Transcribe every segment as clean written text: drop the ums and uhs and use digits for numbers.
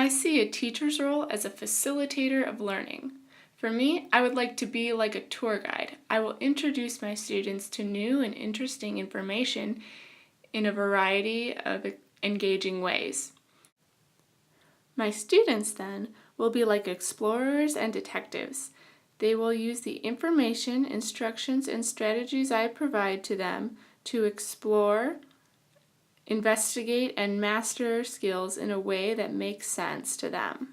I see a teacher's role as a facilitator of learning. For me, I would like to be like a tour guide. I will introduce my students to new and interesting information in a variety of engaging ways. My students, then, will be like explorers and detectives. They will use the information, instructions, and strategies I provide to them to explore, investigate, and master skills in a way that makes sense to them.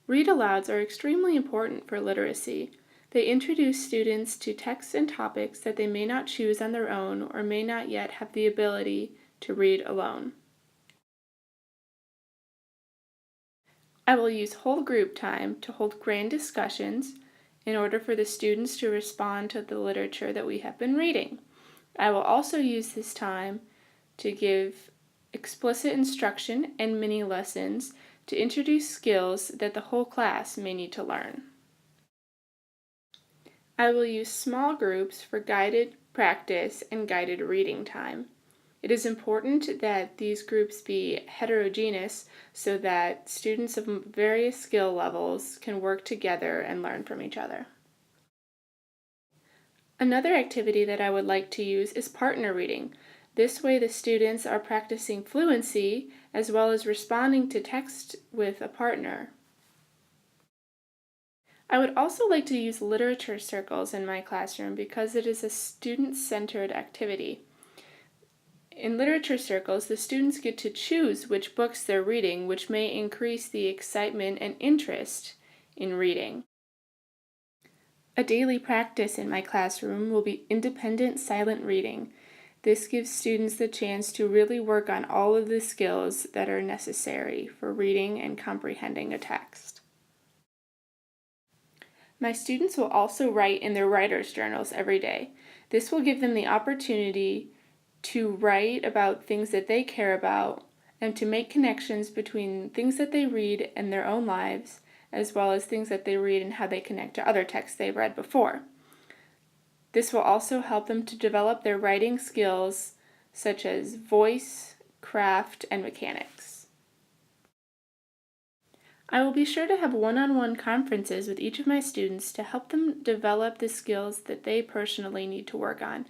Read-alouds are extremely important for literacy. They introduce students to texts and topics that they may not choose on their own or may not yet have the ability to read alone. I will use whole group time to hold grand discussions in order for the students to respond to the literature that we have been reading. I will also use this time to give explicit instruction and mini lessons to introduce skills that the whole class may need to learn. I will use small groups for guided practice and guided reading time. It is important that these groups be heterogeneous so that students of various skill levels can work together and learn from each other. Another activity that I would like to use is partner reading. This way the students are practicing fluency as well as responding to text with a partner. I would also like to use literature circles in my classroom because it is a student-centered activity. In literature circles, the students get to choose which books they're reading, which may increase the excitement and interest in reading. A daily practice in my classroom will be independent silent reading. This gives students the chance to really work on all of the skills that are necessary for reading and comprehending a text. My students will also write in their writer's journals every day. This will give them the opportunity to write about things that they care about and to make connections between things that they read in their own lives as well as things that they read and how they connect to other texts they've read before. This will also help them to develop their writing skills such as voice, craft, and mechanics. I will be sure to have one-on-one conferences with each of my students to help them develop the skills that they personally need to work on.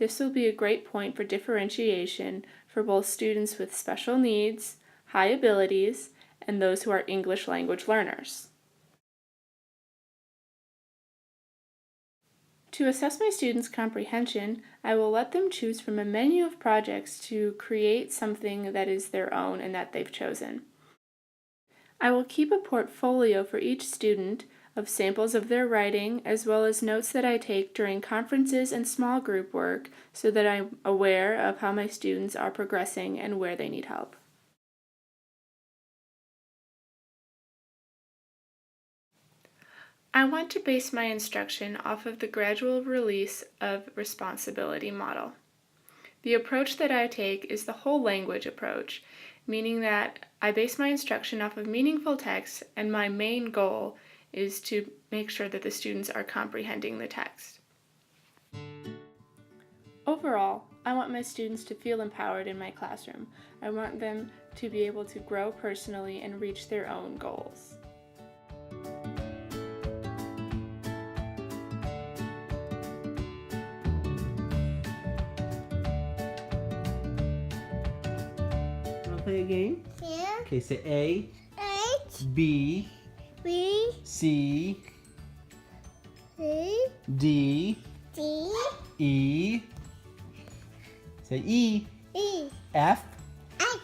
This will be a great point for differentiation for both students with special needs, high abilities, and those who are English language learners. To assess my students' comprehension, I will let them choose from a menu of projects to create something that is their own and that they've chosen. I will keep a portfolio for each student of samples of their writing as well as notes that I take during conferences and small group work so that I'm aware of how my students are progressing and where they need help. I want to base my instruction off of the gradual release of responsibility model. The approach that I take is the whole language approach, meaning that I base my instruction off of meaningful text and my main goal is to make sure that the students are comprehending the text. Overall, I want my students to feel empowered in my classroom. I want them to be able to grow personally and reach their own goals. Wanna play a game? Yeah. Okay, say A, H, B, B, C, C, D, D, E. Say E, E, F, F.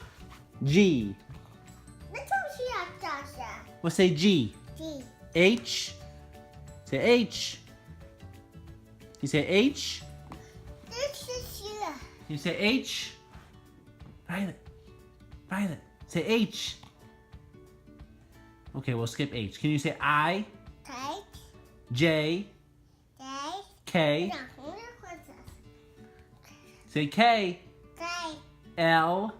G. Let's see Tasha. Well, say G. G, H. Say H. You say H. this is here. You say H. Violet. Violet. Say H. Okay, we'll skip H. Can you say I, Take, J, take, K? no, Say K, K, L,